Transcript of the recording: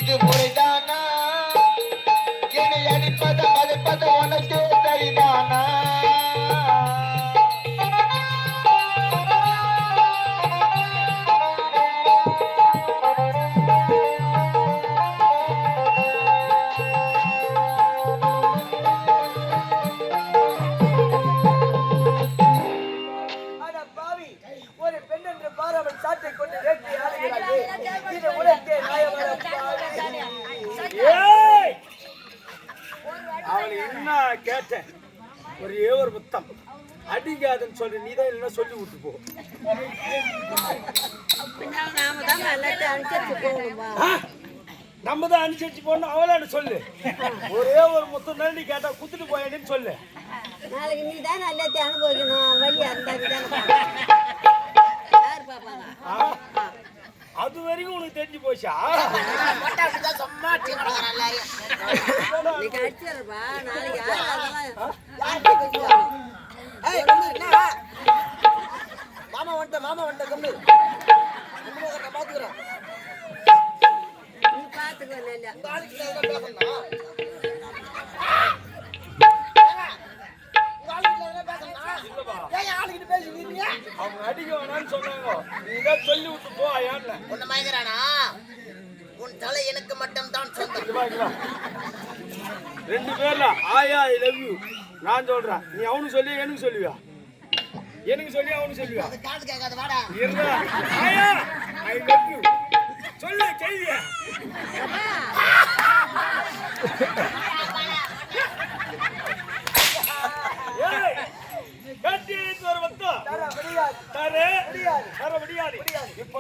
இது முறைதானா? என்னை அடிப்பத மலைப்பத உனக்கு சரிதானா? அவளை என்ன கேட்டேன்? ஒரே ஒரு முத்தம் அடிக்காதுன்னு சொல்லி நீதான் இல்லைன்னா சொல்லி விட்டு போ. நம்ம தான் அனுசரிச்சு போடணும். அவளான்னு சொல்லு. ஒரே ஒரு முத்தம் தான் நீ கேட்டா குத்துட்டு போயேன்னு சொல்லு. நாளைக்கு நீ தான் எல்லாத்தையும் அனுபவிக்கணும். வழியா அது வரைக்கும் உனக்கு தெரிஞ்சு போச்சா? மாமா வந்துட்ட கம்மி பாத்துக்கிறேன். அவங்க அடிக்க வேணான்னு சொன்னாங்க. நீதான் சொல்லி விட்டு போ. உன்னை மயங்குறானா? உன் தலை எனக்கு மட்டும் தான் சொந்தம். ரெண்டு பேர்ல ஆயா ஐ லவ் யூ நான் சொல்றேன். நீ அவனுக்கு சொல்லி எனக்கு சொல்லுவியா? எனக்கு சொல்லி அவனுக்கு சொல்லுவியா? காது கேட்காத வாடா. ஆயா ஐ லவ் யூ சொல்லு செய்வியா? ஒரு வட்டம் தர முடியாது. இப்போ